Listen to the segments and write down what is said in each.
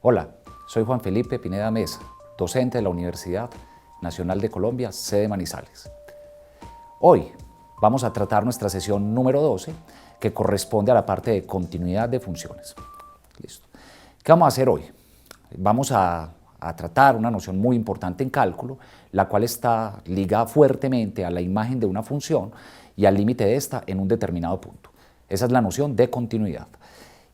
Hola, soy Juan Felipe Pineda Mesa, docente de la Universidad Nacional de Colombia, sede Manizales. Hoy vamos a tratar nuestra sesión número 12, que corresponde a la parte de continuidad de funciones. Listo. ¿Qué vamos a hacer hoy? Vamos a tratar una noción muy importante en cálculo, la cual está ligada fuertemente a la imagen de una función y al límite de esta en un determinado punto. Esa es la noción de continuidad.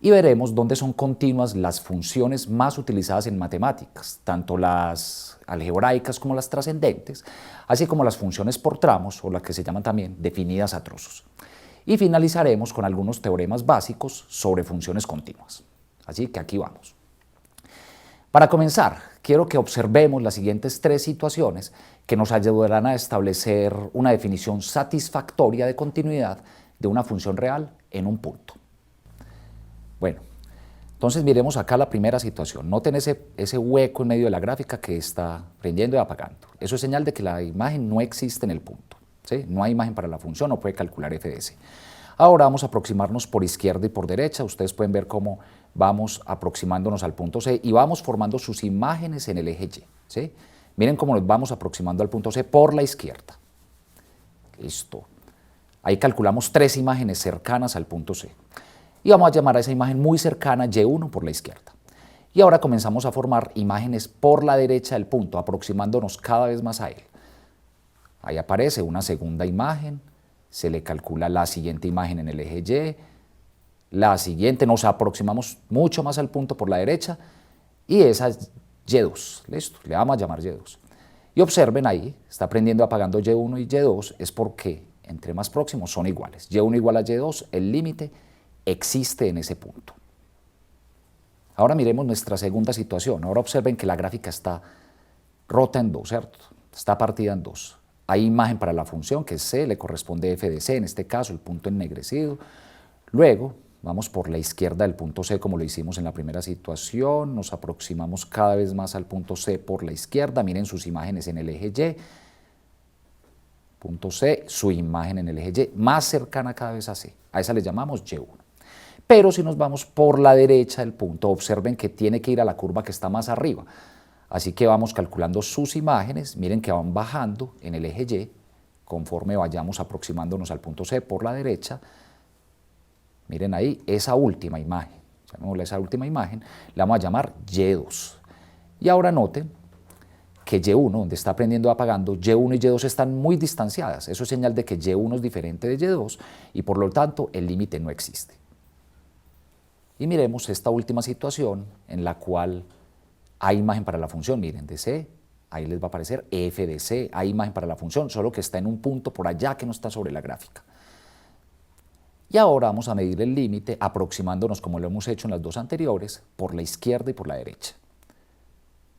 Y veremos dónde son continuas las funciones más utilizadas en matemáticas, tanto las algebraicas como las trascendentes, así como las funciones por tramos, o las que se llaman también definidas a trozos. Y finalizaremos con algunos teoremas básicos sobre funciones continuas. Así que aquí vamos. Para comenzar, quiero que observemos las siguientes tres situaciones que nos ayudarán a establecer una definición satisfactoria de continuidad de una función real en un punto. Bueno, entonces miremos acá la primera situación. Noten ese hueco en medio de la gráfica que está prendiendo y apagando. Eso es señal de que la imagen no existe en el punto, ¿sí? No hay imagen para la función, no puede calcular f de s. Ahora vamos a aproximarnos por izquierda y por derecha. Ustedes pueden ver cómo vamos aproximándonos al punto C y vamos formando sus imágenes en el eje Y, ¿sí? Miren cómo nos vamos aproximando al punto C por la izquierda. Listo. Ahí calculamos tres imágenes cercanas al punto C. Y vamos a llamar a esa imagen muy cercana Y1 por la izquierda. Y ahora comenzamos a formar imágenes por la derecha del punto, aproximándonos cada vez más a él. Ahí aparece una segunda imagen, se le calcula la siguiente imagen en el eje Y, la siguiente, nos aproximamos mucho más al punto por la derecha, y esa es Y2, listo, le vamos a llamar Y2. Y observen ahí, está prendiendo y apagando Y1 y Y2, es porque entre más próximos son iguales. Y1 igual a Y2, el límite existe en ese punto. Ahora miremos nuestra segunda situación. Ahora observen que la gráfica está rota en dos, ¿cierto? Está partida en dos. Hay imagen para la función, que es c, le corresponde f de c, en este caso el punto ennegrecido. Luego vamos por la izquierda del punto C, como lo hicimos en la primera situación. Nos aproximamos cada vez más al punto C por la izquierda. Miren sus imágenes en el eje Y. Punto C, su imagen en el eje Y, más cercana cada vez a C. A esa le llamamos Y1. Pero si nos vamos por la derecha del punto, observen que tiene que ir a la curva que está más arriba. Así que vamos calculando sus imágenes, miren que van bajando en el eje Y, conforme vayamos aproximándonos al punto C por la derecha. Miren ahí esa última imagen, llamémosle esa última imagen, la vamos a llamar Y2. Y ahora noten que Y1, donde está prendiendo y apagando, Y1 y Y2 están muy distanciadas. Eso es señal de que Y1 es diferente de Y2 y por lo tanto el límite no existe. Y miremos esta última situación en la cual hay imagen para la función, miren, de C, ahí les va a aparecer f de C, hay imagen para la función, solo que está en un punto por allá que no está sobre la gráfica. Y ahora vamos a medir el límite aproximándonos, como lo hemos hecho en las dos anteriores, por la izquierda y por la derecha.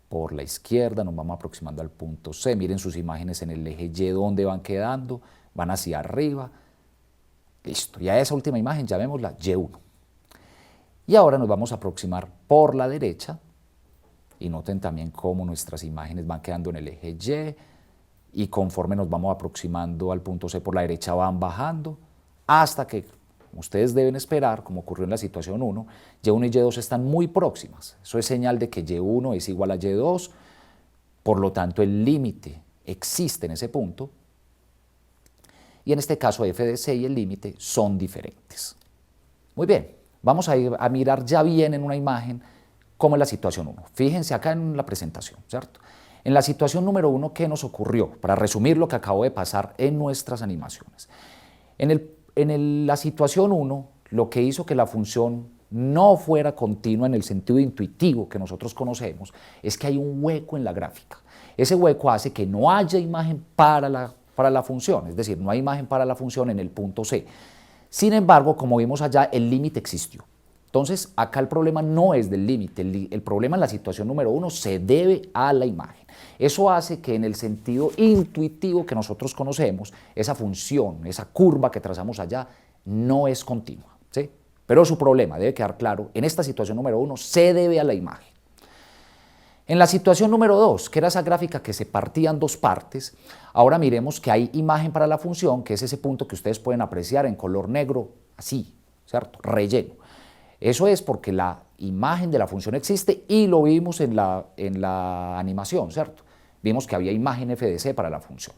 Por la izquierda nos vamos aproximando al punto C, miren sus imágenes en el eje Y donde van quedando, van hacia arriba, listo, y a esa última imagen llamémosla Y1. Y ahora nos vamos a aproximar por la derecha, y noten también cómo nuestras imágenes van quedando en el eje Y conforme nos vamos aproximando al punto C por la derecha van bajando hasta que, ustedes deben esperar, como ocurrió en la situación 1, Y1 y Y2 están muy próximas. Eso es señal de que Y1 es igual a Y2, por lo tanto el límite existe en ese punto, y en este caso f de c y el límite son diferentes. Muy bien, vamos a ir a mirar ya bien en una imagen cómo es la situación 1. Fíjense acá en la presentación, ¿cierto? En la situación número 1, ¿qué nos ocurrió? Para resumir lo que acabo de pasar en nuestras animaciones. En la situación 1, lo que hizo que la función no fuera continua en el sentido intuitivo que nosotros conocemos es que hay un hueco en la gráfica. Ese hueco hace que no haya imagen para la función, es decir, no hay imagen para la función en el punto C. Sin embargo, como vimos allá, el límite existió. Entonces, acá el problema no es del límite, el problema en la situación número 1 se debe a la imagen. Eso hace que en el sentido intuitivo que nosotros conocemos, esa función, esa curva que trazamos allá, no es continua, ¿sí? Pero su problema, debe quedar claro, en esta situación número 1 se debe a la imagen. En la situación número 2, que era esa gráfica que se partía en dos partes, ahora miremos que hay imagen para la función, que es ese punto que ustedes pueden apreciar en color negro, así, ¿cierto? Relleno. Eso es porque la imagen de la función existe y lo vimos en la animación, ¿cierto? Vimos que había imagen f de c para la función.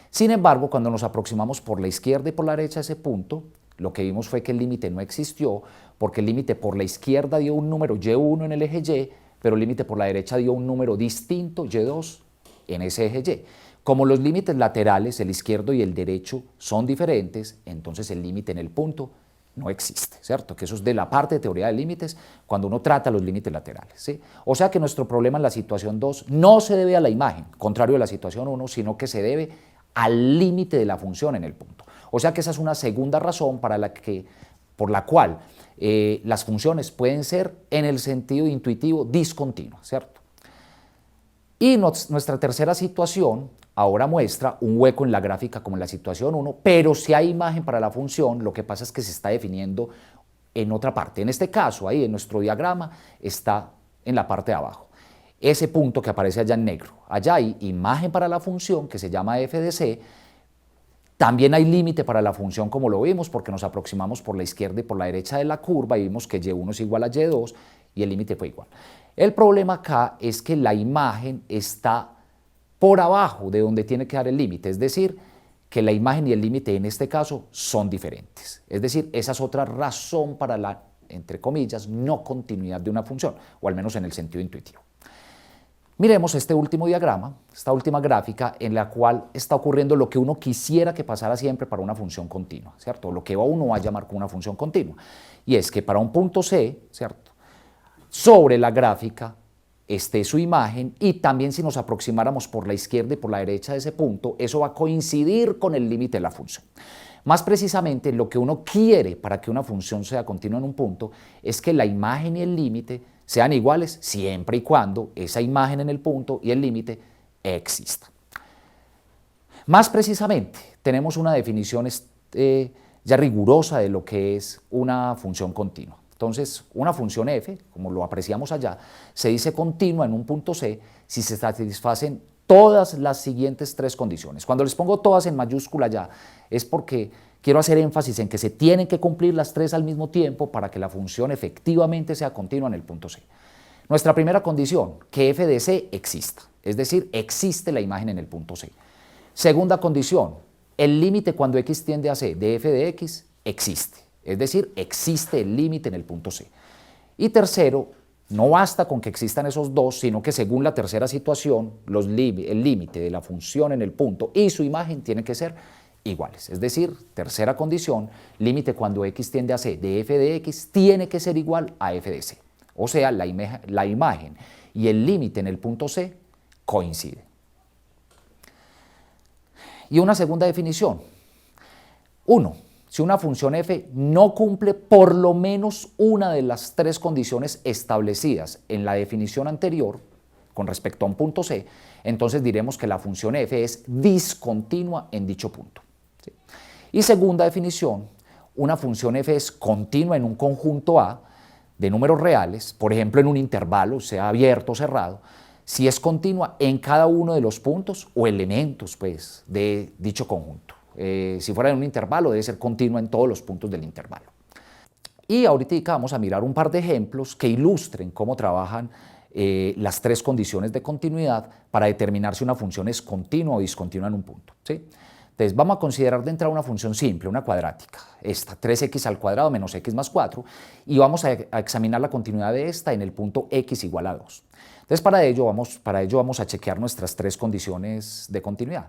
Sin embargo, cuando nos aproximamos por la izquierda y por la derecha a ese punto, lo que vimos fue que el límite no existió, porque el límite por la izquierda dio un número y1 en el eje y, pero el límite por la derecha dio un número distinto y2 en ese eje y. Como los límites laterales, el izquierdo y el derecho, son diferentes, entonces el límite en el punto no existe, ¿cierto? Que eso es de la parte de teoría de límites cuando uno trata los límites laterales, ¿sí? O sea que nuestro problema en la situación 2 no se debe a la imagen, contrario a la situación 1, sino que se debe al límite de la función en el punto. O sea que esa es una segunda razón por la cual las funciones pueden ser, en el sentido intuitivo, discontinuas, ¿cierto? Y nuestra tercera situación ahora muestra un hueco en la gráfica como en la situación 1, pero si hay imagen para la función, lo que pasa es que se está definiendo en otra parte. En este caso, ahí en nuestro diagrama, está en la parte de abajo. Ese punto que aparece allá en negro. Allá hay imagen para la función que se llama f de c. También hay límite para la función como lo vimos porque nos aproximamos por la izquierda y por la derecha de la curva y vimos que y1 es igual a y2 y el límite fue igual. El problema acá es que la imagen está por abajo de donde tiene que dar el límite, es decir, que la imagen y el límite en este caso son diferentes. Es decir, esa es otra razón para la, entre comillas, no continuidad de una función, o al menos en el sentido intuitivo. Miremos este último diagrama, esta última gráfica en la cual está ocurriendo lo que uno quisiera que pasara siempre para una función continua, ¿cierto? Lo que uno va a llamar como una función continua. Y es que para un punto C, ¿cierto? Sobre la gráfica esté su imagen y también si nos aproximáramos por la izquierda y por la derecha de ese punto, eso va a coincidir con el límite de la función. Más precisamente, lo que uno quiere para que una función sea continua en un punto es que la imagen y el límite sean iguales siempre y cuando esa imagen en el punto y el límite exista. Más precisamente, tenemos una definición ya rigurosa de lo que es una función continua. Entonces, una función f, como lo apreciamos allá, se dice continua en un punto C si se satisfacen todas las siguientes tres condiciones. Cuando les pongo todas en mayúscula ya, es porque quiero hacer énfasis en que se tienen que cumplir las tres al mismo tiempo para que la función efectivamente sea continua en el punto C. Nuestra primera condición, que f de c exista, es decir, existe la imagen en el punto C. Segunda condición, el límite cuando x tiende a c de f de x existe. Es decir, existe el límite en el punto C. Y tercero, no basta con que existan esos dos, sino que según la tercera situación, el límite de la función en el punto y su imagen tienen que ser iguales. Es decir, tercera condición, límite cuando x tiende a c de f de x tiene que ser igual a f de c. O sea, la imagen y el límite en el punto C coinciden. Y una segunda definición. 1. Si una función f no cumple por lo menos una de las tres condiciones establecidas en la definición anterior con respecto a un punto C, entonces diremos que la función f es discontinua en dicho punto. ¿Sí? Y segunda definición, una función f es continua en un conjunto A de números reales, por ejemplo en un intervalo, sea abierto o cerrado, si es continua en cada uno de los puntos o elementos pues, de dicho conjunto. Si fuera en un intervalo, debe ser continua en todos los puntos del intervalo. Y ahorita vamos a mirar un par de ejemplos que ilustren cómo trabajan las tres condiciones de continuidad para determinar si una función es continua o discontinua en un punto. ¿Sí? Entonces vamos a considerar de entrada una función simple, una cuadrática, esta, 3x al cuadrado menos x más 4, y vamos a examinar la continuidad de esta en el punto x igual a 2. Entonces para ello vamos a chequear nuestras tres condiciones de continuidad.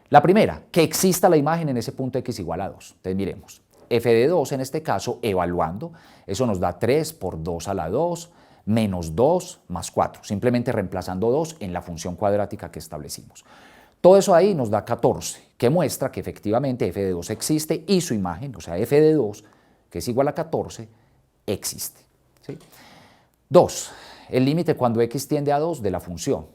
La primera, que exista la imagen en ese punto x igual a 2. Entonces miremos, f de 2 en este caso, evaluando, eso nos da 3 por 2 a la 2, menos 2 más 4, simplemente reemplazando 2 en la función cuadrática que establecimos. Todo eso ahí nos da 14, que muestra que efectivamente f de 2 existe y su imagen, o sea, f de 2, que es igual a 14, existe. ¿Sí? 2, el límite cuando x tiende a 2 de la función.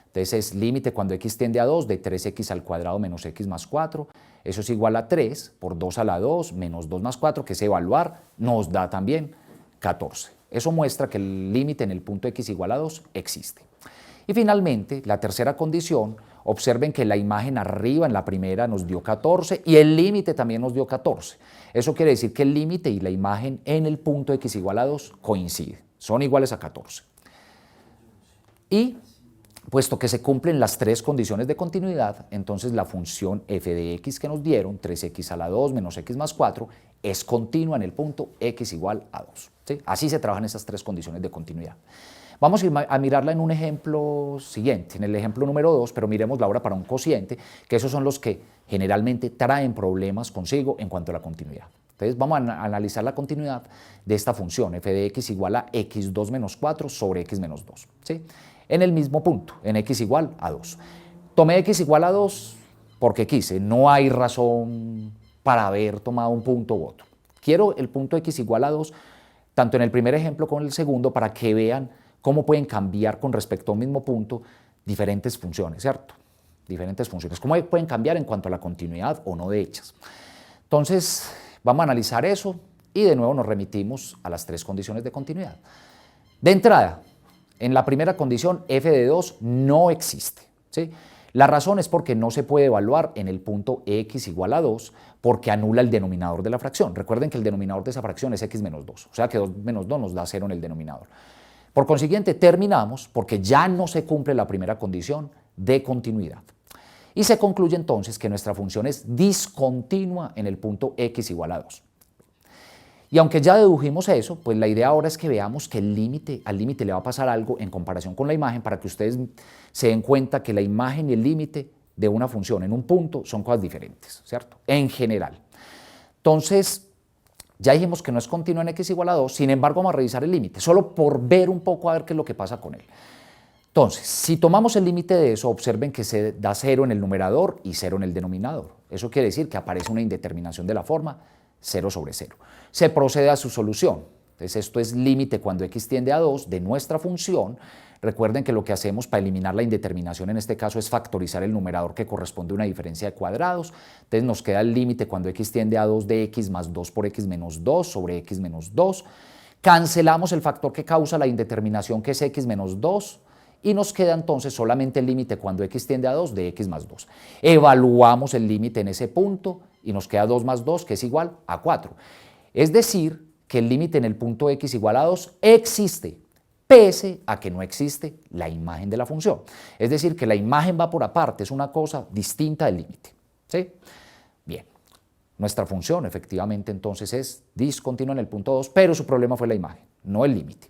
Entonces es límite cuando x tiende a 2 de 3x al cuadrado menos x más 4. Eso es igual a 3 por 2 a la 2 menos 2 más 4, que es evaluar, nos da también 14. Eso muestra que el límite en el punto x igual a 2 existe. Y finalmente, la tercera condición, observen que la imagen arriba en la primera nos dio 14 y el límite también nos dio 14. Eso quiere decir que el límite y la imagen en el punto x igual a 2 coinciden. son iguales a 14. Y puesto que se cumplen las tres condiciones de continuidad, entonces la función f de x que nos dieron, 3x a la 2 menos x más 4, es continua en el punto x igual a 2. ¿Sí? Así se trabajan esas tres condiciones de continuidad. Vamos a mirarla en un ejemplo siguiente, en el ejemplo número 2, pero miremosla ahora para un cociente, que esos son los que generalmente traen problemas consigo en cuanto a la continuidad. Entonces vamos a analizar la continuidad de esta función, f de x igual a x2 menos 4 sobre x menos 2. ¿Sí? En el mismo punto, en x igual a 2. Tomé x igual a 2 porque quise, no hay razón para haber tomado un punto u otro. Quiero el punto x igual a 2, tanto en el primer ejemplo como en el segundo, para que vean cómo pueden cambiar con respecto a un mismo punto diferentes funciones, ¿cierto? Diferentes funciones, cómo pueden cambiar en cuanto a la continuidad o no de ellas. Entonces, vamos a analizar eso y de nuevo nos remitimos a las tres condiciones de continuidad. De entrada, en la primera condición, f de 2 no existe, ¿sí? La razón es porque no se puede evaluar en el punto x igual a 2 porque anula el denominador de la fracción. Recuerden que el denominador de esa fracción es x menos 2, o sea que 2 menos 2 nos da 0 en el denominador. Por consiguiente, terminamos porque ya no se cumple la primera condición de continuidad. Y se concluye entonces que nuestra función es discontinua en el punto x igual a 2. Y aunque ya dedujimos eso, pues la idea ahora es que veamos que al límite le va a pasar algo en comparación con la imagen para que ustedes se den cuenta que la imagen y el límite de una función en un punto son cosas diferentes, ¿cierto? En general. Entonces, ya dijimos que no es continua en x igual a 2, sin embargo vamos a revisar el límite, solo por ver un poco a ver qué es lo que pasa con él. Entonces, si tomamos el límite de eso, observen que se da 0 en el numerador y 0 en el denominador. Eso quiere decir que aparece una indeterminación de la forma 0 sobre 0. Se procede a su solución. Entonces, esto es límite cuando x tiende a 2 de nuestra función. Recuerden que lo que hacemos para eliminar la indeterminación en este caso es factorizar el numerador que corresponde a una diferencia de cuadrados. Entonces nos queda el límite cuando x tiende a 2 de x más 2 por x menos 2 sobre x menos 2. Cancelamos el factor que causa la indeterminación que es x menos 2 y nos queda entonces solamente el límite cuando x tiende a 2 de x más 2. Evaluamos el límite en ese punto y nos queda 2 más 2 que es igual a 4. Es decir, que el límite en el punto x igual a 2 existe, pese a que no existe la imagen de la función. Es decir, que la imagen va por aparte, es una cosa distinta del límite. ¿Sí? Bien, nuestra función efectivamente entonces es discontinua en el punto 2, pero su problema fue la imagen, no el límite.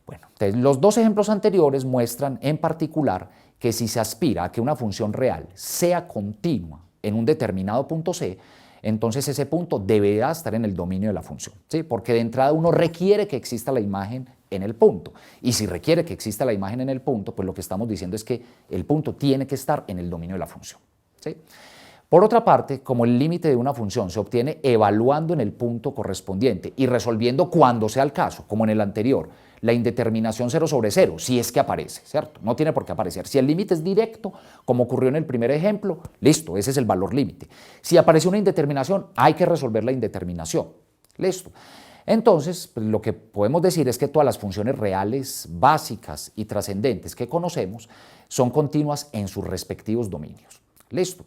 Bueno, entonces los dos ejemplos anteriores muestran en particular que si se aspira a que una función real sea continua en un determinado punto C, entonces ese punto deberá estar en el dominio de la función, ¿sí? Porque de entrada uno requiere que exista la imagen en el punto, y si requiere que exista la imagen en el punto, pues lo que estamos diciendo es que el punto tiene que estar en el dominio de la función, ¿sí? Por otra parte, como el límite de una función se obtiene evaluando en el punto correspondiente y resolviendo cuando sea el caso, como en el anterior, la indeterminación 0 sobre 0, si es que aparece, ¿cierto? No tiene por qué aparecer. Si el límite es directo, como ocurrió en el primer ejemplo, listo, ese es el valor límite. Si aparece una indeterminación, hay que resolver la indeterminación, listo. Entonces, pues, lo que podemos decir es que todas las funciones reales, básicas y trascendentes que conocemos son continuas en sus respectivos dominios, listo.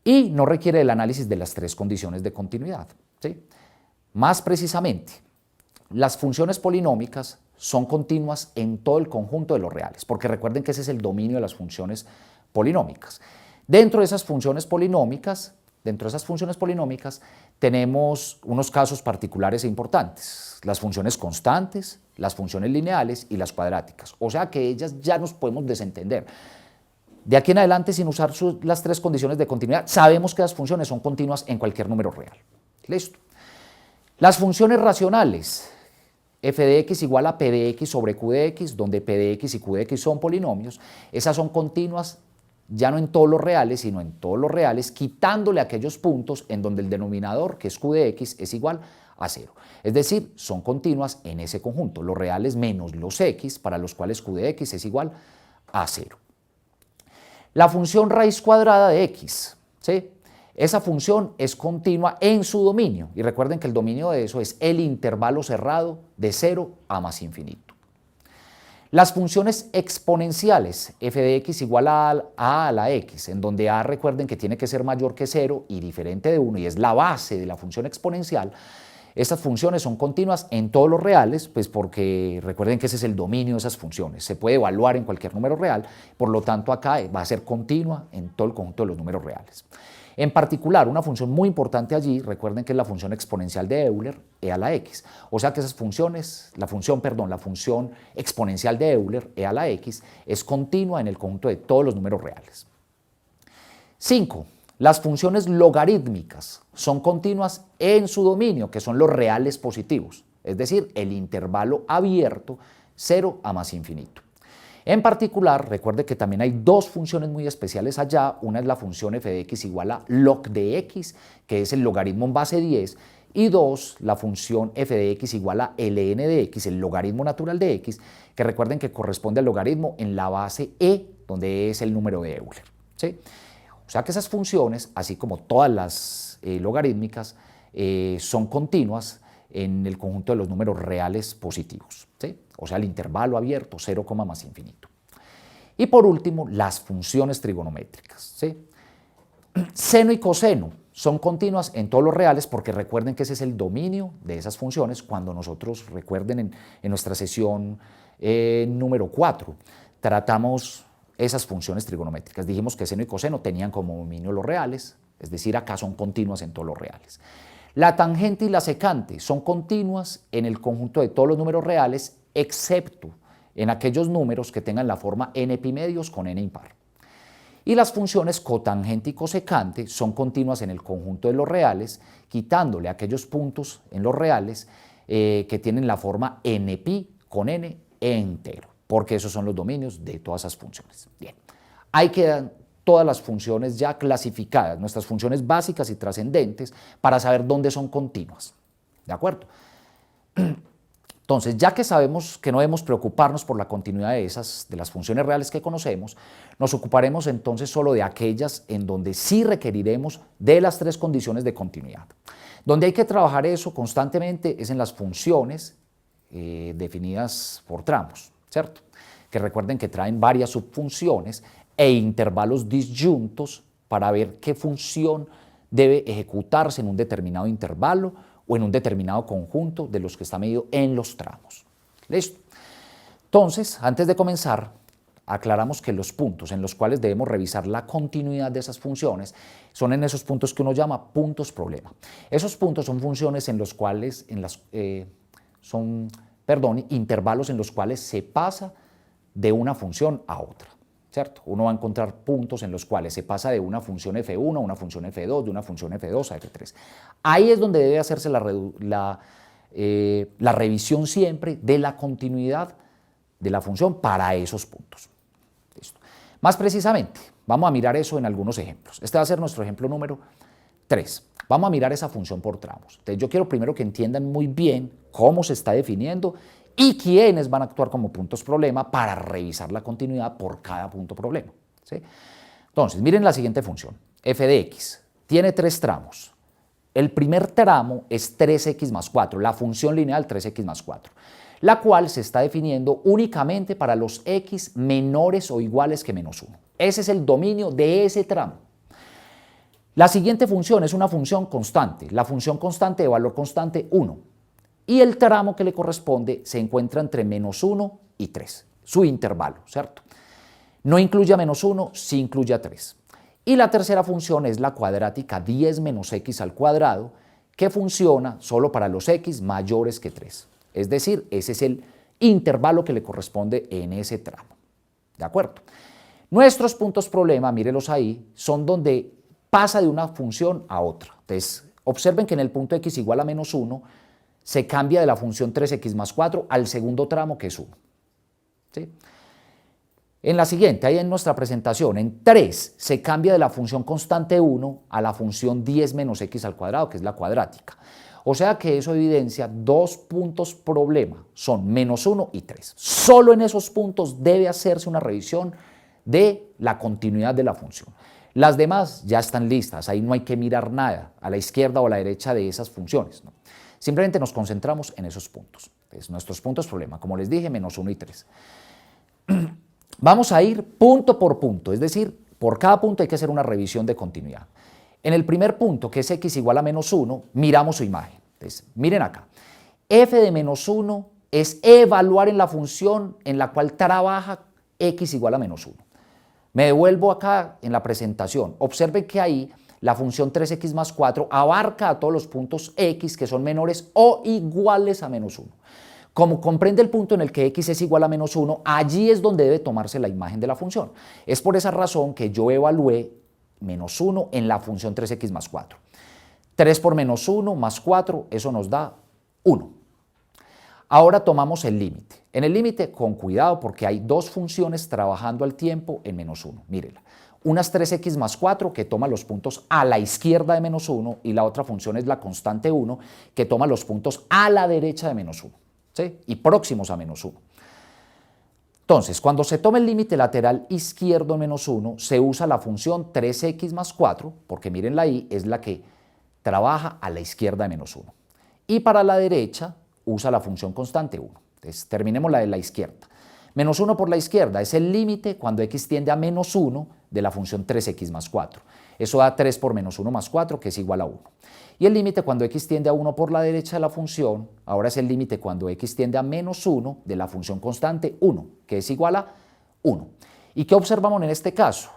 Y no requiere el análisis de las tres condiciones de continuidad, ¿sí? Más precisamente, las funciones polinómicas son continuas en todo el conjunto de los reales, porque recuerden que ese es el dominio de las funciones polinómicas. Dentro de esas funciones polinómicas, tenemos unos casos particulares e importantes, las funciones constantes, las funciones lineales y las cuadráticas, o sea que ellas ya nos podemos desentender. De aquí en adelante, sin usar las tres condiciones de continuidad, sabemos que las funciones son continuas en cualquier número real. Listo. Las funciones racionales, f de x igual a p de x sobre q de x, donde p de x y q de x son polinomios, esas son continuas ya no en todos los reales, sino en todos los reales, quitándole aquellos puntos en donde el denominador, que es q de x, es igual a 0. Es decir, son continuas en ese conjunto, los reales menos los x, para los cuales q de x es igual a 0. La función raíz cuadrada de x, ¿sí? Esa función es continua en su dominio, y recuerden que el dominio de eso es el intervalo cerrado de 0 a más infinito. Las funciones exponenciales, f de x igual a la x, en donde a recuerden que tiene que ser mayor que 0 y diferente de 1, y es la base de la función exponencial, Estas funciones son continuas en todos los reales, pues porque recuerden que ese es el dominio de esas funciones. Se puede evaluar en cualquier número real, por lo tanto acá va a ser continua en todo el conjunto de los números reales. En particular, una función muy importante allí, recuerden que es la función exponencial de Euler, e a la x. O sea que esas funciones, la función exponencial de Euler, e a la x, es continua en el conjunto de todos los números reales. 5. Las funciones logarítmicas son continuas en su dominio, que son los reales positivos, es decir, el intervalo abierto 0 a más infinito. En particular, recuerde que también hay dos funciones muy especiales allá. Una es la función f de x igual a log de x, que es el logaritmo en base 10, y dos, la función f de x igual a ln de x, el logaritmo natural de x, que recuerden que corresponde al logaritmo en la base e, donde es el número de Euler, ¿sí? O sea que esas funciones, así como todas las logarítmicas, son continuas en el conjunto de los números reales positivos, ¿sí? O sea, el intervalo abierto 0, más infinito. Y por último, las funciones trigonométricas, ¿sí? Seno y coseno son continuas en todos los reales porque recuerden que ese es el dominio de esas funciones cuando nosotros, recuerden en nuestra sesión número 4, tratamos esas funciones trigonométricas. Dijimos que seno y coseno tenían como dominio los reales, es decir, acá son continuas en todos los reales. La tangente y la secante son continuas en el conjunto de todos los números reales, excepto en aquellos números que tengan la forma n pi medios con n impar. Y las funciones cotangente y cosecante son continuas en el conjunto de los reales, quitándole aquellos puntos en los reales que tienen la forma n pi con n entero, porque esos son los dominios de todas esas funciones. Bien, ahí quedan todas las funciones ya clasificadas, nuestras funciones básicas y trascendentes, para saber dónde son continuas. ¿De acuerdo? Entonces, ya que sabemos que no debemos preocuparnos por la continuidad de las funciones reales que conocemos, nos ocuparemos entonces solo de aquellas en donde sí requeriremos de las tres condiciones de continuidad. Donde hay que trabajar eso constantemente es en las funciones definidas por tramos, ¿cierto? Que recuerden que traen varias subfunciones e intervalos disyuntos para ver qué función debe ejecutarse en un determinado intervalo o en un determinado conjunto de los que está medido en los tramos. ¿Listo? Entonces, antes de comenzar, aclaramos que los puntos en los cuales debemos revisar la continuidad de esas funciones son en esos puntos que uno llama puntos problema. Esos puntos son funciones en los cuales, intervalos en los cuales se pasa de una función a otra, ¿cierto? Uno va a encontrar puntos en los cuales se pasa de una función f1 a una función f2, de una función f2 a f3. Ahí es donde debe hacerse la revisión siempre de la continuidad de la función para esos puntos. ¿Listo? Más precisamente, vamos a mirar eso en algunos ejemplos. Este va a ser nuestro ejemplo número 3. Vamos a mirar esa función por tramos. Entonces, yo quiero primero que entiendan muy bien cómo se está definiendo y quiénes van a actuar como puntos problema para revisar la continuidad por cada punto problema, ¿sí? Entonces, miren la siguiente función, f de x, tiene tres tramos. El primer tramo es 3x más 4, la función lineal 3x más 4, la cual se está definiendo únicamente para los x menores o iguales que menos 1. Ese es el dominio de ese tramo. La siguiente función es una función constante, la función constante de valor constante 1. Y el tramo que le corresponde se encuentra entre menos 1 y 3, su intervalo, ¿cierto? No incluye a menos 1, sí incluye a 3. Y la tercera función es la cuadrática 10 menos x al cuadrado, que funciona solo para los x mayores que 3. Es decir, ese es el intervalo que le corresponde en ese tramo. ¿De acuerdo? Nuestros puntos problema, mírelos ahí, son donde pasa de una función a otra. Entonces, observen que en el punto x igual a menos 1, se cambia de la función 3x más 4 al segundo tramo, que es 1. ¿Sí? En la siguiente, ahí en nuestra presentación, en 3 se cambia de la función constante 1 a la función 10 menos x al cuadrado, que es la cuadrática. O sea que eso evidencia dos puntos problema, son menos 1 y 3. Solo en esos puntos debe hacerse una revisión de la continuidad de la función. Las demás ya están listas, ahí no hay que mirar nada a la izquierda o a la derecha de esas funciones, ¿no? Simplemente nos concentramos en esos puntos. Entonces, nuestros puntos problema, como les dije, menos 1 y 3. Vamos a ir punto por punto, es decir, por cada punto hay que hacer una revisión de continuidad. En el primer punto, que es x igual a menos 1, miramos su imagen. Entonces, miren acá, f de menos 1 es evaluar en la función en la cual trabaja x igual a menos 1. Me devuelvo acá en la presentación. Observen que ahí la función 3x más 4 abarca a todos los puntos x que son menores o iguales a menos 1. Como comprende el punto en el que x es igual a menos 1, allí es donde debe tomarse la imagen de la función. Es por esa razón que yo evalué menos 1 en la función 3x más 4. 3 por menos 1 más 4, eso nos da 1. Ahora tomamos el límite. En el límite, con cuidado, porque hay dos funciones trabajando al tiempo en menos 1. Mírenla. Una es 3x más 4, que toma los puntos a la izquierda de menos 1, y la otra función es la constante 1, que toma los puntos a la derecha de menos 1, ¿sí? Y próximos a menos 1. Entonces, cuando se toma el límite lateral izquierdo en menos 1, se usa la función 3x más 4, porque mírenla ahí, es la que trabaja a la izquierda de menos 1. Y para la derecha, usa la función constante 1. Entonces, terminemos la de la izquierda. Menos 1 por la izquierda es el límite cuando x tiende a menos 1 de la función 3x más 4. Eso da 3 por menos 1 más 4, que es igual a 1. Y el límite cuando x tiende a 1 por la derecha de la función, ahora es el límite cuando x tiende a menos 1 de la función constante 1, que es igual a 1. ¿Y qué observamos en este caso?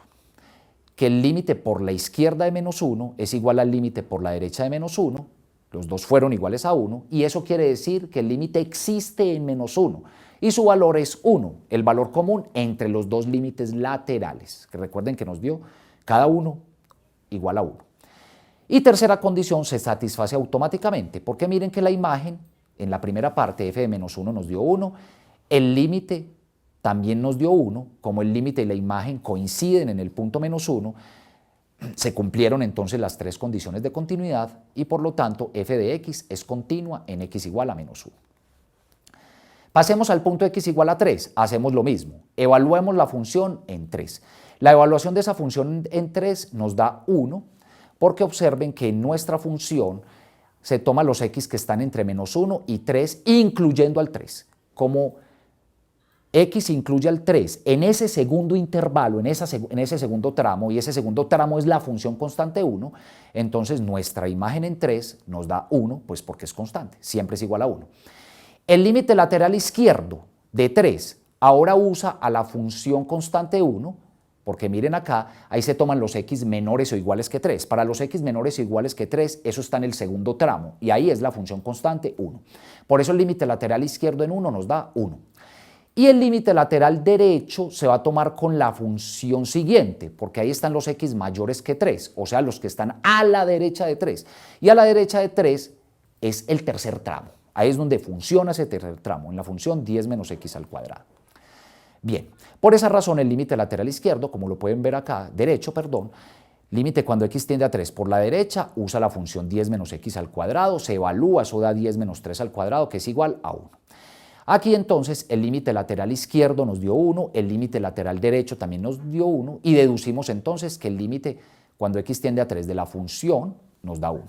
Que el límite por la izquierda de menos 1 es igual al límite por la derecha de menos 1, los dos fueron iguales a 1, y eso quiere decir que el límite existe en menos 1, y su valor es 1, el valor común entre los dos límites laterales, que recuerden que nos dio cada uno igual a 1. Y tercera condición, se satisface automáticamente, porque miren que la imagen, en la primera parte, f de menos 1 nos dio 1, el límite también nos dio 1, como el límite y la imagen coinciden en el punto menos 1, se cumplieron entonces las tres condiciones de continuidad y por lo tanto f de x es continua en x igual a menos 1. Pasemos al punto x igual a 3, hacemos lo mismo, evaluemos la función en 3. La evaluación de esa función en 3 nos da 1, porque observen que en nuestra función se toma los x que están entre menos 1 y 3, incluyendo al 3. Como x incluye al 3 en ese segundo intervalo, en ese segundo tramo, y ese segundo tramo es la función constante 1, entonces nuestra imagen en 3 nos da 1, pues porque es constante, siempre es igual a 1. El límite lateral izquierdo de 3 ahora usa a la función constante 1, porque miren acá, ahí se toman los x menores o iguales que 3. Para los x menores o iguales que 3, eso está en el segundo tramo, y ahí es la función constante 1. Por eso el límite lateral izquierdo en 1 nos da 1. Y el límite lateral derecho se va a tomar con la función siguiente, porque ahí están los x mayores que 3, o sea, los que están a la derecha de 3. Y a la derecha de 3 es el tercer tramo. Ahí es donde funciona ese tercer tramo, en la función 10 menos x al cuadrado. Bien, por esa razón el límite lateral izquierdo, como lo pueden ver acá, derecho, perdón, límite cuando x tiende a 3 por la derecha, usa la función 10 menos x al cuadrado, se evalúa, eso da 10 menos 3 al cuadrado, que es igual a 1. Aquí entonces el límite lateral izquierdo nos dio 1, el límite lateral derecho también nos dio 1 y deducimos entonces que el límite cuando x tiende a 3 de la función nos da 1.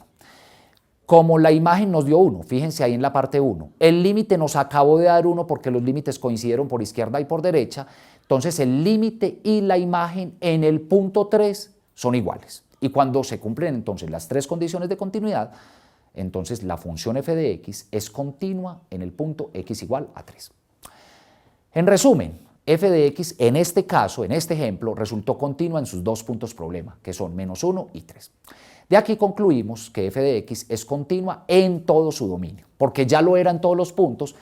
Como la imagen nos dio 1, fíjense ahí en la parte 1, el límite nos acabó de dar 1 porque los límites coincidieron por izquierda y por derecha, entonces el límite y la imagen en el punto 3 son iguales. Y cuando se cumplen entonces las tres condiciones de continuidad, entonces la función f de x es continua en el punto x igual a 3. En resumen, f de x en este caso, en este ejemplo, resultó continua en sus dos puntos problema, que son menos 1 y 3. De aquí concluimos que f de x es continua en todo su dominio, porque ya lo era en todos los puntos,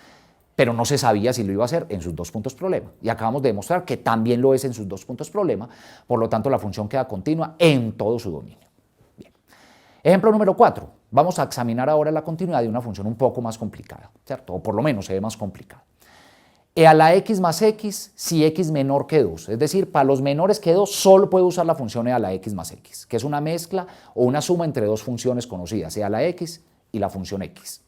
pero no se sabía si lo iba a hacer en sus dos puntos problema. Y acabamos de demostrar que también lo es en sus dos puntos problema, por lo tanto la función queda continua en todo su dominio. Bien. Ejemplo número 4. Vamos a examinar ahora la continuidad de una función un poco más complicada, ¿cierto? O por lo menos se ve más complicada. A la x más x si x menor que 2. Es decir, para los menores que 2 solo puede usar la función e a la x más x, que es una mezcla o una suma entre dos funciones conocidas, e a la x y la función x.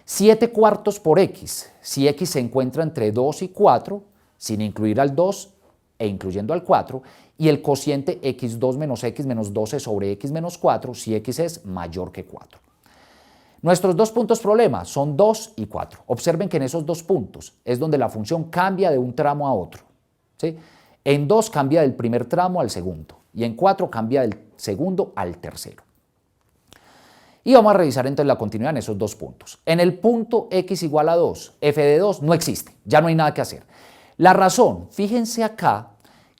7 cuartos por x, si x se encuentra entre 2 y 4, sin incluir al 2 e incluyendo al 4, y el cociente x2 menos x menos 12 sobre x menos 4, si x es mayor que 4. Nuestros dos puntos problema son 2 y 4. Observen que en esos dos puntos es donde la función cambia de un tramo a otro, ¿sí? En 2 cambia del primer tramo al segundo, y en 4 cambia del segundo al tercero. Y vamos a revisar entonces la continuidad en esos dos puntos. En el punto x igual a 2, f de 2 no existe, ya no hay nada que hacer. La razón, fíjense acá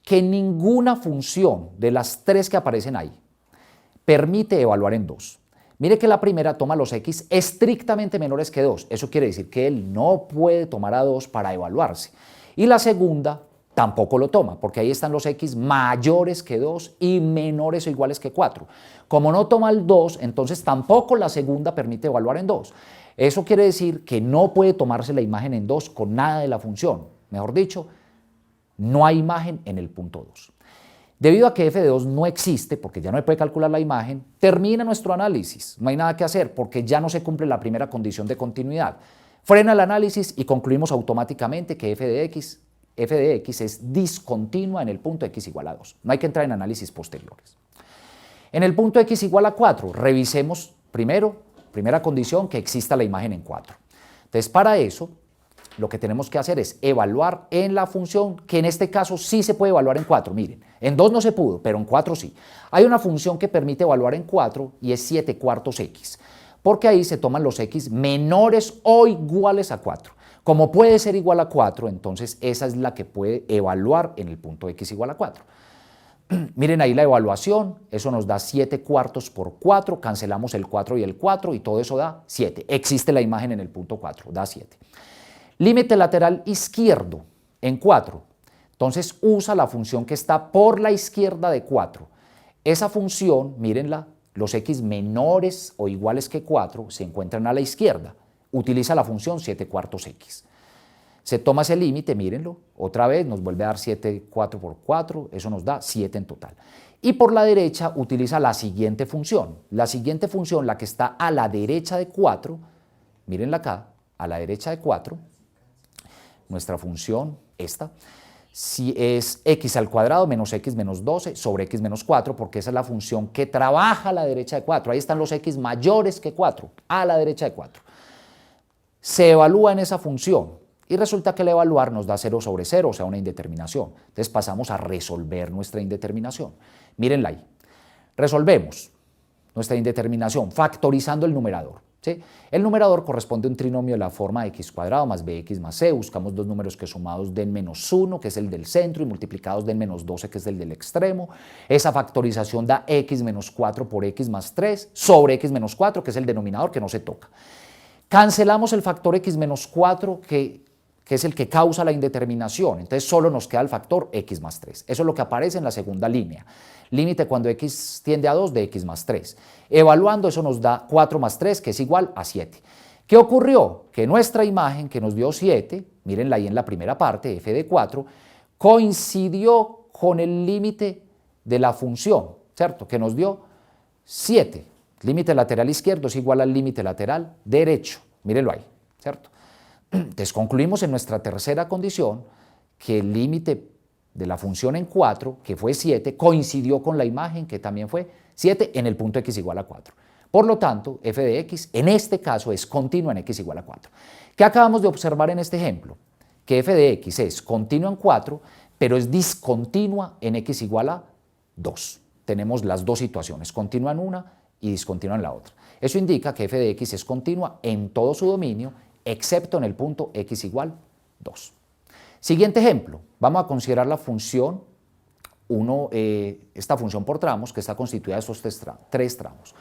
que ninguna función de las tres que aparecen ahí permite evaluar en 2. Mire que la primera toma los x estrictamente menores que 2, eso quiere decir que él no puede tomar a 2 para evaluarse. Y la segunda tampoco lo toma, porque ahí están los x mayores que 2 y menores o iguales que 4. Como no toma el 2, entonces tampoco la segunda permite evaluar en 2. Eso quiere decir que no puede tomarse la imagen en 2 con nada de la función. Mejor dicho, no hay imagen en el punto 2. Debido a que f de 2 no existe, porque ya no se puede calcular la imagen, termina nuestro análisis. No hay nada que hacer, porque ya no se cumple la primera condición de continuidad. Frena el análisis y concluimos automáticamente que f de x es discontinua en el punto x igual a 2. No hay que entrar en análisis posteriores. En el punto x igual a 4, revisemos primera condición, que exista la imagen en 4. Entonces, para eso, lo que tenemos que hacer es evaluar en la función, que en este caso sí se puede evaluar en 4. Miren, en 2 no se pudo, pero en 4 sí. Hay una función que permite evaluar en 4 y es 7/4 x, porque ahí se toman los x menores o iguales a 4. Como puede ser igual a 4, entonces esa es la que puede evaluar en el punto x igual a 4. Miren ahí la evaluación, eso nos da 7/4 por 4, cancelamos el 4 y el 4 y todo eso da 7. Existe la imagen en el punto 4, da 7. Límite lateral izquierdo en 4. Entonces usa la función que está por la izquierda de 4. Esa función, mírenla, los x menores o iguales que 4 se encuentran a la izquierda. Utiliza la función 7/4 x. Se toma ese límite, mírenlo, otra vez nos vuelve a dar 7/4 por 4, eso nos da 7 en total. Y por la derecha utiliza la siguiente función. La siguiente función, la que está a la derecha de 4, mírenla acá, a la derecha de 4, nuestra función, esta, si es x al cuadrado menos x menos 12 sobre x menos 4, porque esa es la función que trabaja a la derecha de 4. Ahí están los x mayores que 4, a la derecha de 4. Se evalúa en esa función y resulta que el evaluar nos da 0 sobre 0, o sea, una indeterminación. Entonces pasamos a resolver nuestra indeterminación. Mírenla ahí. Resolvemos nuestra indeterminación factorizando el numerador. ¿Sí? El numerador corresponde a un trinomio de la forma x cuadrado más bx más c. Buscamos dos números que sumados den menos 1, que es el del centro, y multiplicados den menos 12, que es el del extremo. Esa factorización da x menos 4 por x más 3 sobre x menos 4, que es el denominador que no se toca. Cancelamos el factor x menos 4, que es el que causa la indeterminación. Entonces solo nos queda el factor x más 3. Eso es lo que aparece en la segunda línea. Límite cuando x tiende a 2 de x más 3. Evaluando, eso nos da 4 más 3, que es igual a 7. ¿Qué ocurrió? Que nuestra imagen, que nos dio 7, mírenla ahí en la primera parte, f de 4, coincidió con el límite de la función, ¿cierto? Que nos dio 7. Límite lateral izquierdo es igual al límite lateral derecho. Mírenlo ahí, ¿cierto? Entonces concluimos en nuestra tercera condición que el límite de la función en 4, que fue 7, coincidió con la imagen, que también fue 7, en el punto x igual a 4. Por lo tanto, f de x en este caso es continua en x igual a 4. ¿Qué acabamos de observar en este ejemplo? Que f de x es continua en 4, pero es discontinua en x igual a 2. Tenemos las dos situaciones, continua en una y discontinua en la otra. Eso indica que f de x es continua en todo su dominio, excepto en el punto x igual 2. Siguiente ejemplo, vamos a considerar la función esta función por tramos, que está constituida de estos tres tramos.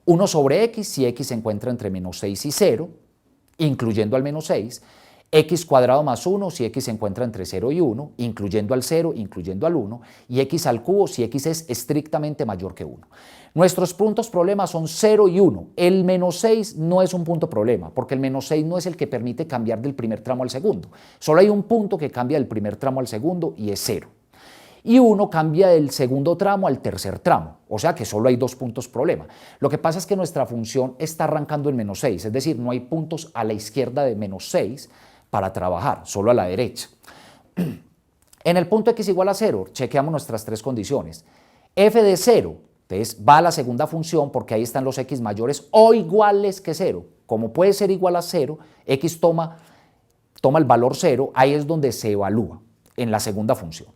1 sobre x, si x se encuentra entre menos 6 y 0, incluyendo al menos 6, x cuadrado más 1 si x se encuentra entre 0 y 1, incluyendo al 0, incluyendo al 1, y x al cubo si x es estrictamente mayor que 1. Nuestros puntos problema son 0 y 1. El menos 6 no es un punto problema, porque el menos 6 no es el que permite cambiar del primer tramo al segundo. Solo hay un punto que cambia del primer tramo al segundo y es 0. Y 1 cambia del segundo tramo al tercer tramo, o sea que solo hay dos puntos problema. Lo que pasa es que nuestra función está arrancando en menos 6, es decir, no hay puntos a la izquierda de menos 6 para trabajar, solo a la derecha. En el punto x igual a 0, chequeamos nuestras tres condiciones. F de 0, entonces va a la segunda función porque ahí están los x mayores o iguales que 0. Como puede ser igual a 0, x toma el valor 0, ahí es donde se evalúa, en la segunda función.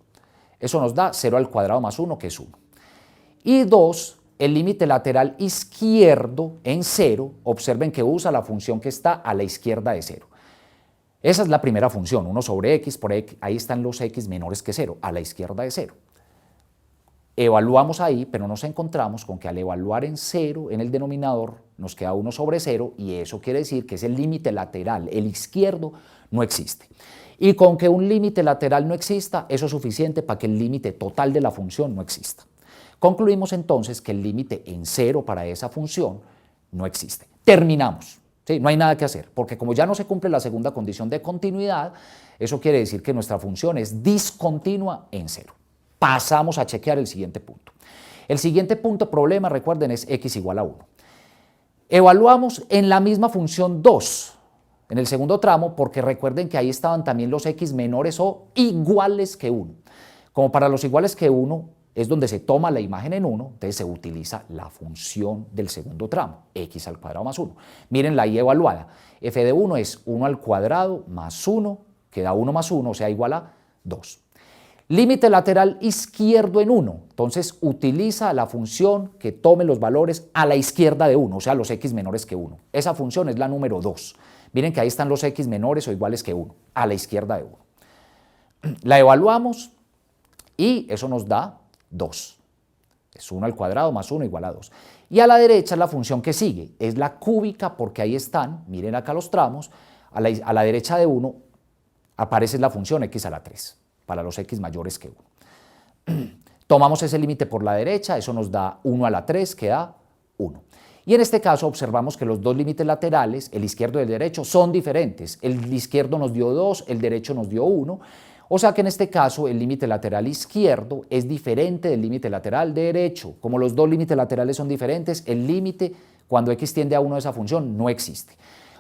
Eso nos da 0 al cuadrado más 1, que es 1. Y 2, el límite lateral izquierdo en 0, observen que usa la función que está a la izquierda de 0. Esa es la primera función, 1 sobre x, por x, ahí están los x menores que 0, a la izquierda de 0. Evaluamos ahí, pero nos encontramos con que al evaluar en 0 en el denominador nos queda 1 sobre 0 y eso quiere decir que ese límite lateral, el izquierdo, no existe. Y con que un límite lateral no exista, eso es suficiente para que el límite total de la función no exista. Concluimos entonces que el límite en 0 para esa función no existe. Terminamos. ¿Sí? No hay nada que hacer, porque como ya no se cumple la segunda condición de continuidad, eso quiere decir que nuestra función es discontinua en 0. Pasamos a chequear el siguiente punto. El siguiente punto problema, recuerden, es x igual a 1. Evaluamos en la misma función 2, en el segundo tramo, porque recuerden que ahí estaban también los x menores o iguales que 1. Como para los iguales que 1, es donde se toma la imagen en 1, entonces se utiliza la función del segundo tramo, x al cuadrado más 1. Miren la y evaluada, f de 1 es 1 al cuadrado más 1, que da 1 más 1, o sea, igual a 2. Límite lateral izquierdo en 1, entonces utiliza la función que tome los valores a la izquierda de 1, o sea, los x menores que 1. Esa función es la número 2. Miren que ahí están los x menores o iguales que 1, a la izquierda de 1. La evaluamos y eso nos da 2. Es 1 al cuadrado más 1 igual a 2. Y a la derecha la función que sigue, es la cúbica porque ahí están, miren acá los tramos, a la derecha de 1 aparece la función x a la 3, para los x mayores que 1. Tomamos ese límite por la derecha, eso nos da 1 a la 3, que da 1. Y en este caso observamos que los dos límites laterales, el izquierdo y el derecho, son diferentes. El izquierdo nos dio 2, el derecho nos dio 1. O sea que en este caso el límite lateral izquierdo es diferente del límite lateral derecho. Como los dos límites laterales son diferentes, el límite cuando x tiende a 1 de esa función no existe.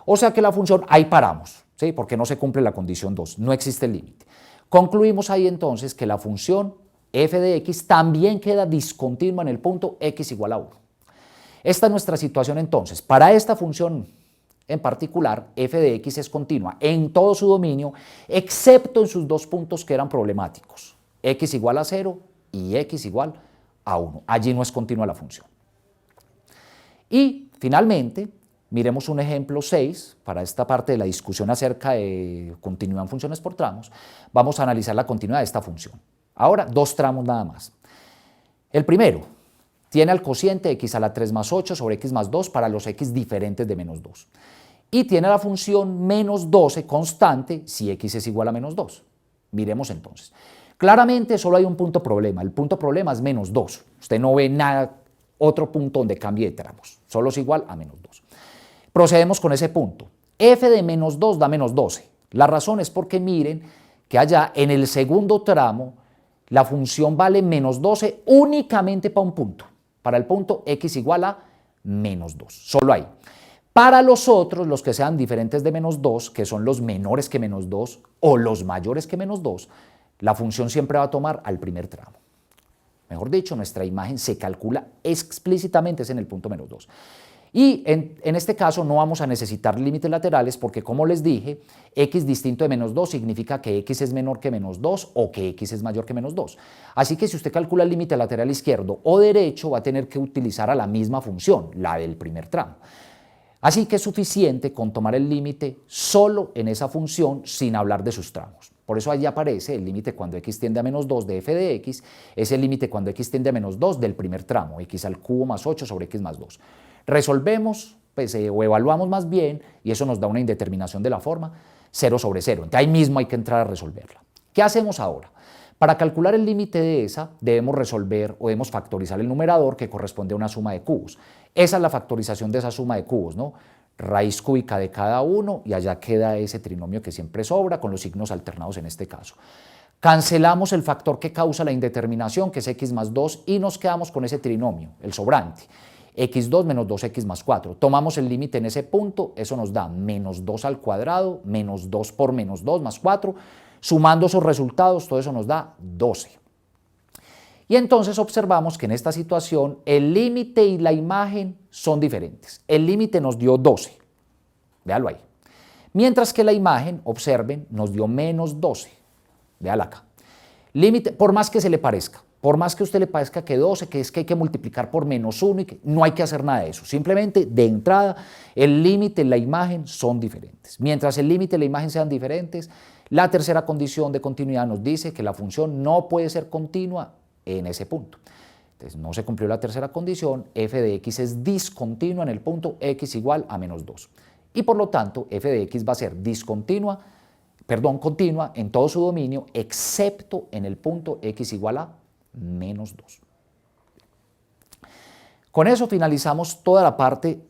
O sea que la función, ahí paramos, ¿sí? Porque no se cumple la condición 2, no existe el límite. Concluimos ahí entonces que la función f de x también queda discontinua en el punto x igual a 1. Esta es nuestra situación entonces. Para esta función en particular, f de x es continua en todo su dominio, excepto en sus dos puntos que eran problemáticos, x igual a 0 y x igual a 1. Allí no es continua la función. Y finalmente, miremos un ejemplo 6, para esta parte de la discusión acerca de continuidad en funciones por tramos, vamos a analizar la continuidad de esta función. Ahora, dos tramos nada más. El primero, tiene al cociente x a la 3 más 8 sobre x más 2 para los x diferentes de menos 2. Y tiene la función menos 12 constante si x es igual a menos 2. Miremos entonces. Claramente solo hay un punto problema. El punto problema es menos 2. Usted no ve nada, otro punto donde cambie de tramos. Solo es igual a menos 2. Procedemos con ese punto. F de menos 2 da menos 12. La razón es porque miren que allá en el segundo tramo la función vale menos 12 únicamente para un punto. Para el punto x igual a menos 2. Solo ahí. Para los otros, los que sean diferentes de menos 2, que son los menores que menos 2 o los mayores que menos 2, la función siempre va a tomar al primer tramo. Mejor dicho, nuestra imagen se calcula explícitamente es en el punto menos 2. Y en este caso no vamos a necesitar límites laterales porque, como les dije, x distinto de menos 2 significa que x es menor que menos 2 o que x es mayor que menos 2. Así que si usted calcula el límite lateral izquierdo o derecho, va a tener que utilizar a la misma función, la del primer tramo. Así que es suficiente con tomar el límite solo en esa función sin hablar de sus tramos. Por eso allí aparece el límite cuando x tiende a menos 2 de f de x, es el límite cuando x tiende a menos 2 del primer tramo, x al cubo más 8 sobre x más 2. Resolvemos pues, o evaluamos más bien y eso nos da una indeterminación de la forma 0 sobre 0. Entonces ahí mismo hay que entrar a resolverla. ¿Qué hacemos ahora? Para calcular el límite de esa debemos resolver o debemos factorizar el numerador que corresponde a una suma de cubos. Esa es la factorización de esa suma de cubos, ¿no? Raíz cúbica de cada uno y allá queda ese trinomio que siempre sobra con los signos alternados en este caso. Cancelamos el factor que causa la indeterminación, que es x más 2, y nos quedamos con ese trinomio, el sobrante, x2 menos 2x más 4. Tomamos el límite en ese punto, eso nos da menos 2 al cuadrado, menos 2 por menos 2 más 4. Sumando esos resultados, todo eso nos da 12. Y entonces observamos que en esta situación el límite y la imagen son diferentes. El límite nos dio 12, véalo ahí. Mientras que la imagen, observen, nos dio menos 12. Véala acá. Límite, por más que se le parezca, Por más que a usted le parezca que 12, que es que hay que multiplicar por -1, no hay que hacer nada de eso. Simplemente, de entrada, el límite y la imagen son diferentes. Mientras el límite y la imagen sean diferentes, la tercera condición de continuidad nos dice que la función no puede ser continua en ese punto. Entonces, no se cumplió la tercera condición, f de x es discontinua en el punto x igual a -2. Y por lo tanto, f de x va a ser continua en todo su dominio, excepto en el punto x igual a -2. Con eso finalizamos toda la parte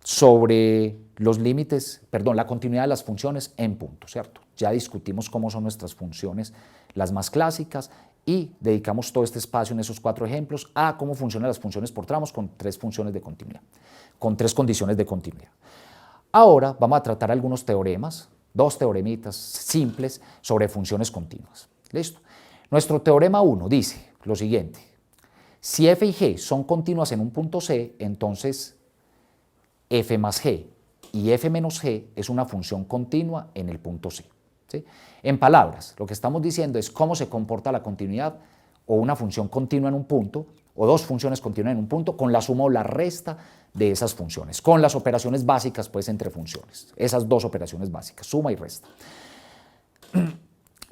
sobre los límites, la continuidad de las funciones en punto, ¿cierto? Ya discutimos cómo son nuestras funciones, las más clásicas, y dedicamos todo este espacio en esos 4 ejemplos a cómo funcionan las funciones por tramos con 3 funciones de continuidad, con 3 condiciones de continuidad. Ahora vamos a tratar algunos teoremas, 2 teoremitas simples sobre funciones continuas. ¿Listo? Nuestro teorema 1 dice lo siguiente: si f y g son continuas en un punto C, entonces f más g y f menos g es una función continua en el punto C. ¿Sí? En palabras, lo que estamos diciendo es cómo se comporta la continuidad o una función continua en un punto, o 2 funciones continuas en un punto, con la suma o la resta de esas funciones, con las operaciones básicas pues entre funciones, esas 2 operaciones básicas, suma y resta.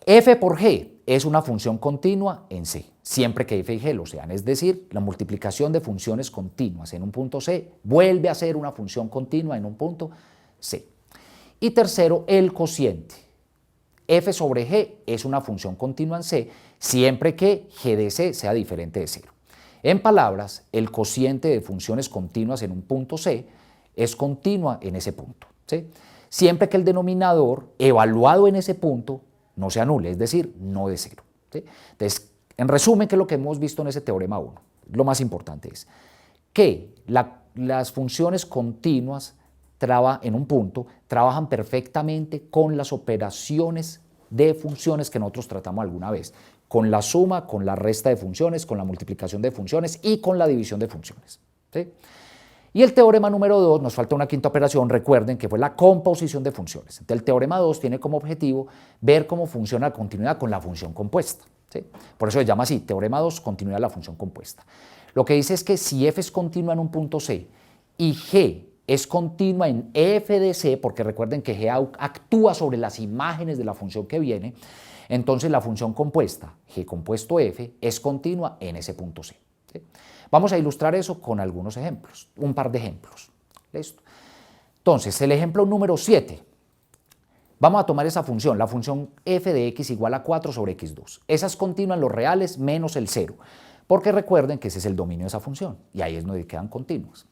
F por g es una función continua en C, siempre que f y g lo sean, es decir, la multiplicación de funciones continuas en un punto C vuelve a ser una función continua en un punto C. Y tercero, el cociente. F sobre g es una función continua en C, siempre que g de C sea diferente de 0. En palabras, el cociente de funciones continuas en un punto C es continua en ese punto, ¿sí? Siempre que el denominador evaluado en ese punto no se anule, es decir, no de 0. ¿Sí? Entonces, en resumen, ¿qué es lo que hemos visto en ese teorema 1? Lo más importante es que las funciones continuas en un punto trabajan perfectamente con las operaciones de funciones que nosotros tratamos alguna vez, con la suma, con la resta de funciones, con la multiplicación de funciones y con la división de funciones. ¿Sí? Y el teorema número 2, nos falta una quinta operación, recuerden que fue la composición de funciones. Entonces el teorema 2 tiene como objetivo ver cómo funciona la continuidad con la función compuesta. ¿Sí? Por eso se llama así, teorema 2, continuidad de la función compuesta. Lo que dice es que si f es continua en un punto C y g es continua en f de C, porque recuerden que g actúa sobre las imágenes de la función que viene, entonces la función compuesta, g compuesto f, es continua en ese punto C. ¿Sí? Vamos a ilustrar eso con algunos ejemplos, un par de ejemplos. ¿Listo? Entonces, el ejemplo número 7. Vamos a tomar esa función, la función f de x igual a 4 sobre x2. Esa es continua en los reales menos el 0, porque recuerden que ese es el dominio de esa función, y ahí es donde quedan continuas.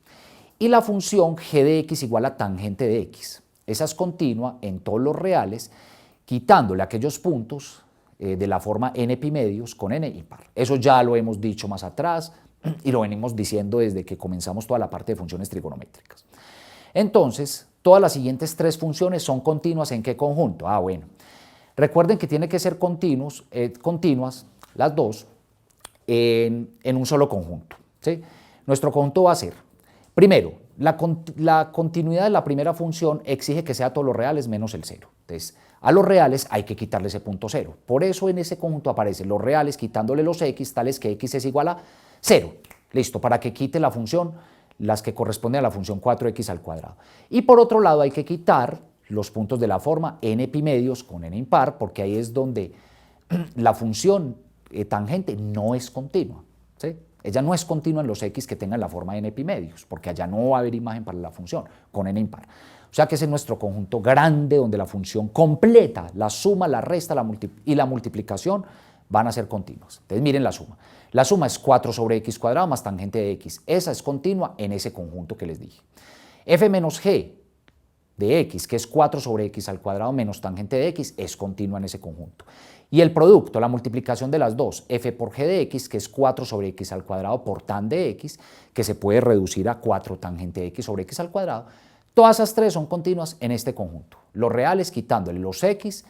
Y la función g de x igual a tangente de x. Esa es continua en todos los reales, quitándole aquellos puntos de la forma n pi medios con n impar. Eso ya lo hemos dicho más atrás y lo venimos diciendo desde que comenzamos toda la parte de funciones trigonométricas. Entonces, todas las siguientes 3 funciones son continuas ¿en qué conjunto? Bueno, recuerden que tiene que ser continuas las 2 en un solo conjunto. ¿Sí? Nuestro conjunto va a ser, primero, la continuidad de la primera función exige que sea todos los reales menos el 0. Entonces, a los reales hay que quitarle ese punto 0. Por eso en ese conjunto aparecen los reales quitándole los x, tales que x es igual a 0. Listo, para que quite la función, las que corresponden a la función 4x al cuadrado. Y por otro lado hay que quitar los puntos de la forma n pi medios con n impar, porque ahí es donde la función tangente no es continua. ¿Sí? Ella no es continua en los x que tengan la forma n pi medios, porque allá no va a haber imagen para la función con n impar. O sea que ese es nuestro conjunto grande donde la función completa, la suma, la resta y la multiplicación van a ser continuas. Entonces miren la suma. La suma es 4 sobre x cuadrado más tangente de x. Esa es continua en ese conjunto que les dije. F menos g de x, que es 4 sobre x al cuadrado menos tangente de x, es continua en ese conjunto. Y el producto, la multiplicación de las dos, f por g de x, que es 4 sobre x al cuadrado por tan de x, que se puede reducir a 4 tangente de x sobre x al cuadrado, todas esas 3 son continuas en este conjunto. Los reales quitándole los x,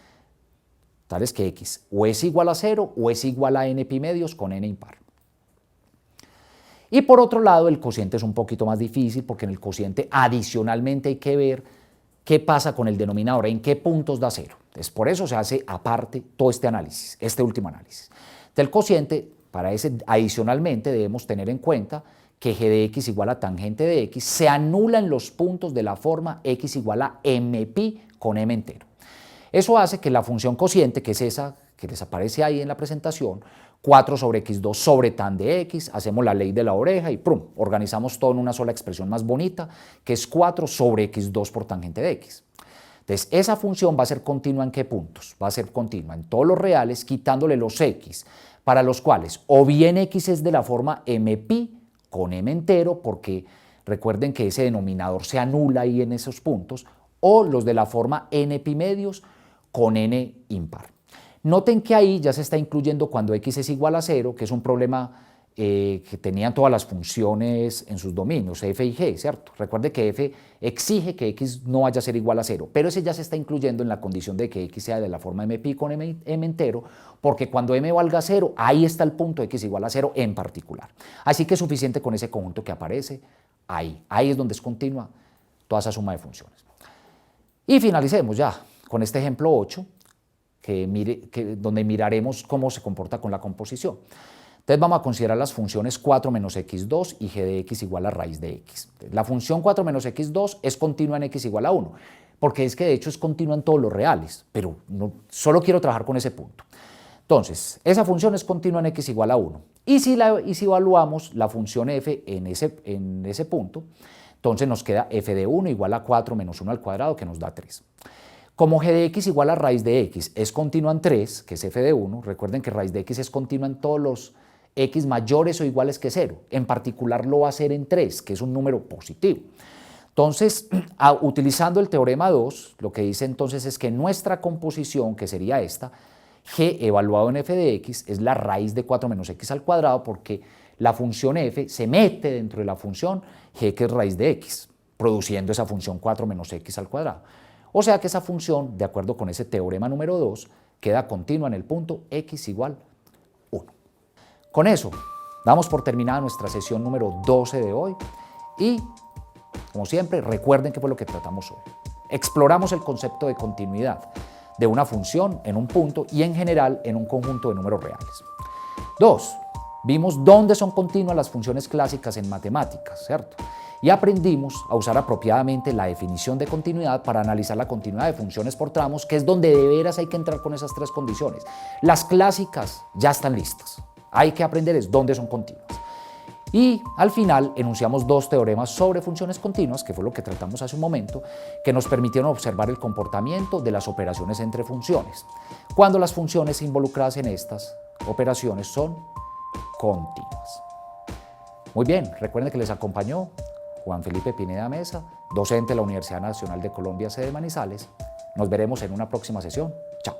tales que x o es igual a 0 o es igual a n pi medios con n impar. Y por otro lado, el cociente es un poquito más difícil porque en el cociente adicionalmente hay que ver qué pasa con el denominador, en qué puntos da 0. Entonces, por eso se hace aparte todo este análisis, este último análisis. Del cociente Adicionalmente debemos tener en cuenta que g de x igual a tangente de x se anula en los puntos de la forma x igual a mpi con m entero. Eso hace que la función cociente, que es esa que les aparece ahí en la presentación, 4 sobre x2 sobre tan de x, hacemos la ley de la oreja y ¡prum!, organizamos todo en una sola expresión más bonita, que es 4 sobre x2 por tangente de x. Entonces, esa función va a ser continua ¿en qué puntos? Va a ser continua en todos los reales, quitándole los x, para los cuales o bien x es de la forma mpi con m entero, porque recuerden que ese denominador se anula ahí en esos puntos, o los de la forma npi medios con n impar. Noten que ahí ya se está incluyendo cuando x es igual a 0, que es un problema que tenían todas las funciones en sus dominios, f y g, ¿cierto? Recuerde que f exige que x no vaya a ser igual a 0, pero ese ya se está incluyendo en la condición de que x sea de la forma mpi con m entero, porque cuando m valga 0, ahí está el punto x igual a 0 en particular. Así que es suficiente con ese conjunto que aparece ahí. Ahí es donde es continua toda esa suma de funciones. Y finalicemos ya con este ejemplo 8, donde miraremos cómo se comporta con la composición. Entonces vamos a considerar las funciones 4 menos x2 y g de x igual a raíz de x. La función 4 menos x2 es continua en x igual a 1, porque es que de hecho es continua en todos los reales, pero solo quiero trabajar con ese punto. Entonces, esa función es continua en x igual a 1. Y si evaluamos la función f en ese punto, entonces nos queda f de 1 igual a 4 menos 1 al cuadrado, que nos da 3. Como g de x igual a raíz de x es continua en 3, que es f de 1, recuerden que raíz de x es continua en todos los x mayores o iguales que 0. En particular lo va a hacer en 3, que es un número positivo. Entonces, utilizando el teorema 2, lo que dice entonces es que nuestra composición, que sería esta, g evaluado en f de x, es la raíz de 4 menos x al cuadrado, porque la función f se mete dentro de la función g, que es raíz de x, produciendo esa función 4 menos x al cuadrado. O sea que esa función, de acuerdo con ese teorema número 2, queda continua en el punto x igual 1. Con eso, damos por terminada nuestra sesión número 12 de hoy y, como siempre, recuerden qué fue lo que tratamos hoy. Exploramos el concepto de continuidad de una función en un punto y en general en un conjunto de números reales. 2. Vimos dónde son continuas las funciones clásicas en matemáticas, ¿cierto? Y aprendimos a usar apropiadamente la definición de continuidad para analizar la continuidad de funciones por tramos, que es donde de veras hay que entrar con esas tres condiciones. Las clásicas ya están listas. Hay que aprender es dónde son continuas. Y al final enunciamos dos teoremas sobre funciones continuas, que fue lo que tratamos hace un momento, que nos permitieron observar el comportamiento de las operaciones entre funciones, cuando las funciones involucradas en estas operaciones son continuas. Muy bien, recuerden que les acompañó Juan Felipe Pineda Mesa, docente de la Universidad Nacional de Colombia, sede Manizales. Nos veremos en una próxima sesión. Chao.